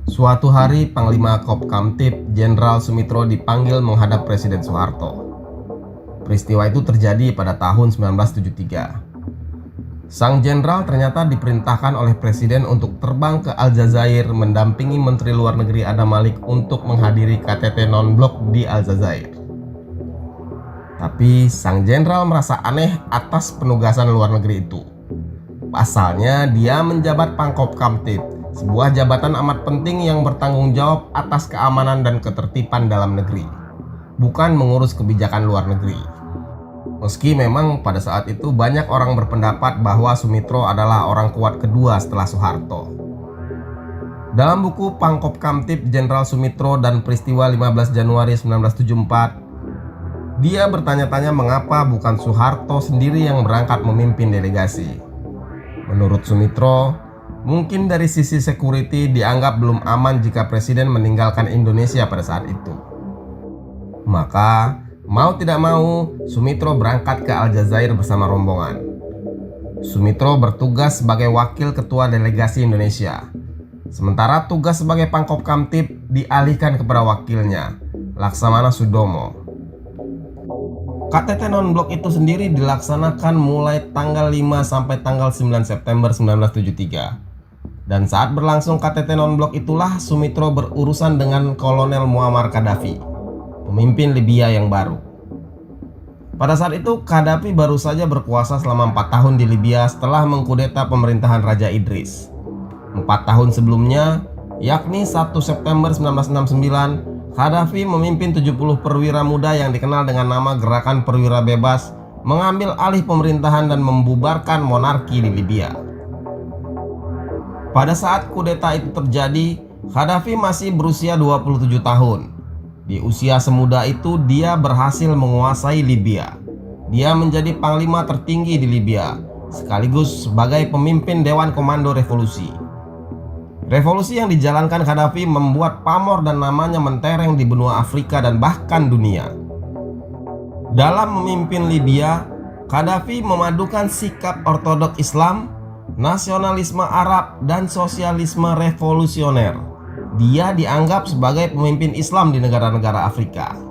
Suatu hari, Panglima Kopkamtib Jenderal Sumitro dipanggil menghadap Presiden Soeharto. Peristiwa itu terjadi pada tahun 1973. Sang jenderal ternyata diperintahkan oleh Presiden untuk terbang ke Aljazair mendampingi Menteri Luar Negeri Adam Malik untuk menghadiri KTT non-blok di Aljazair. Tapi sang jenderal merasa aneh atas penugasan luar negeri itu. Pasalnya dia menjabat Pangkopkamtib, sebuah jabatan amat penting yang bertanggung jawab atas keamanan dan ketertiban dalam negeri, bukan mengurus kebijakan luar negeri. Meski memang pada saat itu banyak orang berpendapat bahwa Sumitro adalah orang kuat kedua setelah Soeharto. Dalam buku Pangkopkamtib Jenderal Sumitro dan Peristiwa 15 Januari 1974, dia bertanya-tanya mengapa bukan Soeharto sendiri yang berangkat memimpin delegasi. Menurut Sumitro, mungkin dari sisi security dianggap belum aman jika Presiden meninggalkan Indonesia pada saat itu. Maka, mau tidak mau, Sumitro berangkat ke Aljazair bersama rombongan. Sumitro bertugas sebagai wakil ketua delegasi Indonesia. Sementara tugas sebagai Pangkopkamtib dialihkan kepada wakilnya, Laksamana Sudomo. KTT non-blok itu sendiri dilaksanakan mulai tanggal 5 sampai tanggal 9 September 1973. Dan saat berlangsung KTT non-blok itulah Sumitro berurusan dengan Kolonel Muammar Gaddafi, pemimpin Libya yang baru. Pada saat itu Gaddafi baru saja berkuasa selama 4 tahun di Libya setelah mengkudeta pemerintahan Raja Idris. 4 tahun sebelumnya, yakni 1 September 1969, Gaddafi memimpin 70 perwira muda yang dikenal dengan nama Gerakan Perwira Bebas mengambil alih pemerintahan dan membubarkan monarki di Libya. Pada saat kudeta itu terjadi, Gaddafi masih berusia 27 tahun. Di usia semuda itu dia berhasil menguasai Libya. Dia menjadi panglima tertinggi di Libya, sekaligus sebagai pemimpin Dewan Komando Revolusi. Revolusi yang dijalankan Gaddafi membuat pamor dan namanya mentereng di benua Afrika dan bahkan dunia. Dalam memimpin Libya, Gaddafi memadukan sikap ortodok Islam, nasionalisme Arab, dan sosialisme revolusioner. Dia dianggap sebagai pemimpin Islam di negara-negara Afrika.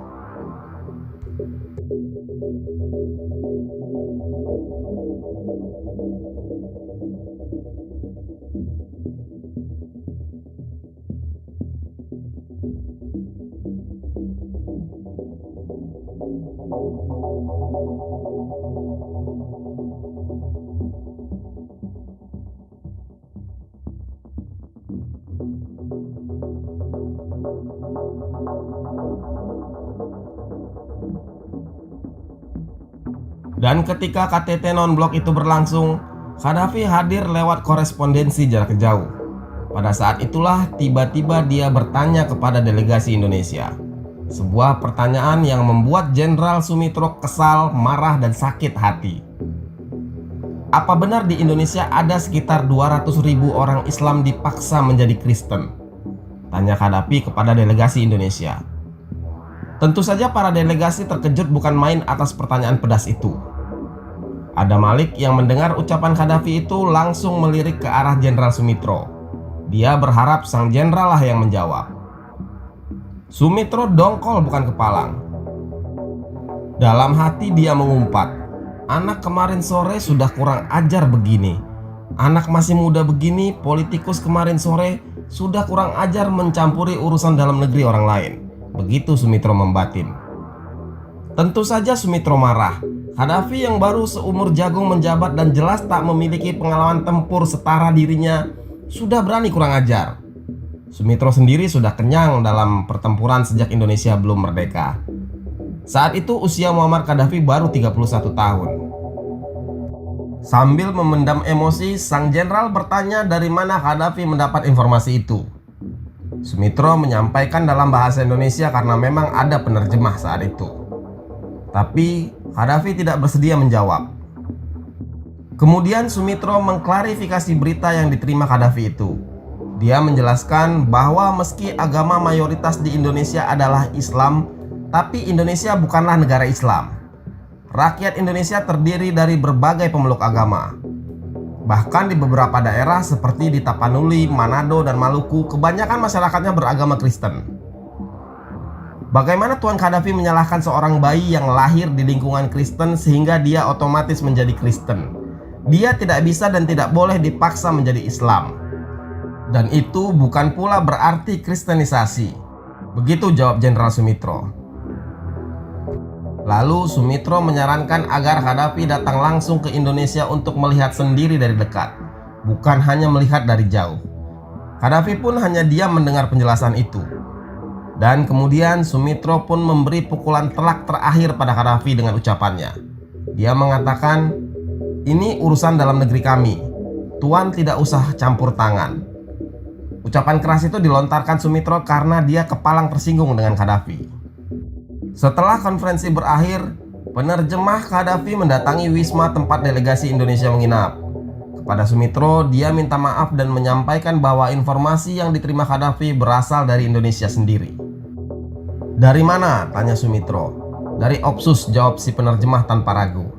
Dan ketika KTT non-blok itu berlangsung, Gaddafi hadir lewat korespondensi jarak jauh. Pada saat itulah tiba-tiba dia bertanya kepada delegasi Indonesia. Sebuah pertanyaan yang membuat Jenderal Sumitro kesal, marah, dan sakit hati. Apa benar di Indonesia ada sekitar 200.000 orang Islam dipaksa menjadi Kristen? Tanya Gaddafi kepada delegasi Indonesia. Tentu saja para delegasi terkejut bukan main atas pertanyaan pedas itu. Adam Malik yang mendengar ucapan Gaddafi itu langsung melirik ke arah Jenderal Sumitro. Dia berharap sang jenderal lah yang menjawab. Sumitro dongkol bukan kepalang. Dalam hati dia mengumpat, anak kemarin sore sudah kurang ajar begini. Anak masih muda begini, politikus kemarin sore sudah kurang ajar mencampuri urusan dalam negeri orang lain. Begitu Sumitro membatin. Tentu saja Sumitro marah. Gaddafi yang baru seumur jagung menjabat dan jelas tak memiliki pengalaman tempur setara dirinya sudah berani kurang ajar. Sumitro sendiri sudah kenyang dalam pertempuran sejak Indonesia belum merdeka. Saat itu usia Muammar Gaddafi baru 31 tahun. Sambil memendam emosi, sang jenderal bertanya dari mana Gaddafi mendapat informasi itu. Sumitro menyampaikan dalam bahasa Indonesia karena memang ada penerjemah saat itu. Tapi Qaddafi tidak bersedia menjawab. Kemudian Sumitro mengklarifikasi berita yang diterima Qaddafi itu. Dia menjelaskan bahwa meski agama mayoritas di Indonesia adalah Islam, tapi Indonesia bukanlah negara Islam. Rakyat Indonesia terdiri dari berbagai pemeluk agama. Bahkan di beberapa daerah seperti di Tapanuli, Manado, dan Maluku, kebanyakan masyarakatnya beragama Kristen. Bagaimana Tuan Qaddafi menyalahkan seorang bayi yang lahir di lingkungan Kristen sehingga dia otomatis menjadi Kristen? Dia tidak bisa dan tidak boleh dipaksa menjadi Islam. Dan itu bukan pula berarti kristenisasi. Begitu jawab Jenderal Sumitro. Lalu Sumitro menyarankan agar Qaddafi datang langsung ke Indonesia untuk melihat sendiri dari dekat, bukan hanya melihat dari jauh. Qaddafi pun hanya diam mendengar penjelasan itu. Dan kemudian Sumitro pun memberi pukulan telak terakhir pada Qaddafi dengan ucapannya. Dia mengatakan, "Ini urusan dalam negeri kami. Tuan tidak usah campur tangan." Ucapan keras itu dilontarkan Sumitro karena dia kepalang tersinggung dengan Qaddafi. Setelah konferensi berakhir, penerjemah Qaddafi mendatangi wisma tempat delegasi Indonesia menginap. Kepada Sumitro, dia minta maaf dan menyampaikan bahwa informasi yang diterima Qaddafi berasal dari Indonesia sendiri. "Dari mana?" tanya Sumitro. "Dari Opsus," jawab si penerjemah tanpa ragu.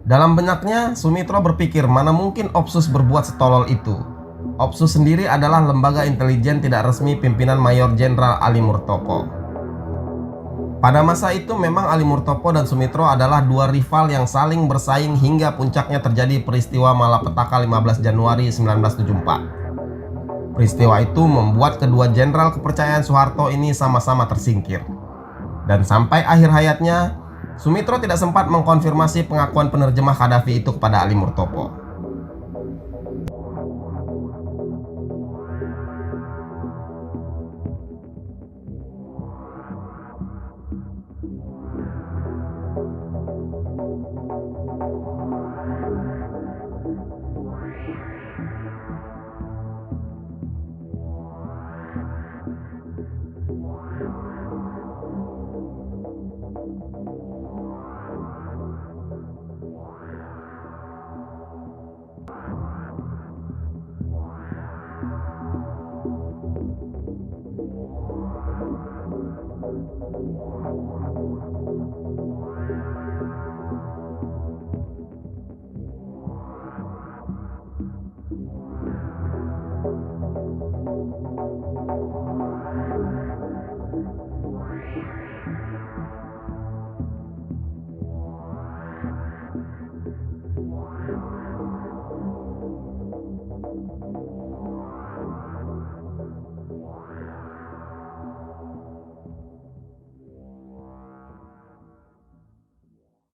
Dalam benaknya, Sumitro berpikir mana mungkin Opsus berbuat setolol itu. Opsus sendiri adalah lembaga intelijen tidak resmi pimpinan Mayor Jenderal Ali Murtopo. Pada masa itu memang Ali Murtopo dan Sumitro adalah dua rival yang saling bersaing hingga puncaknya terjadi peristiwa malapetaka 15 Januari 1974. Peristiwa itu membuat kedua jenderal kepercayaan Soeharto ini sama-sama tersingkir. Dan sampai akhir hayatnya, Sumitro tidak sempat mengkonfirmasi pengakuan penerjemah Qaddafi itu kepada Ali Murtopo.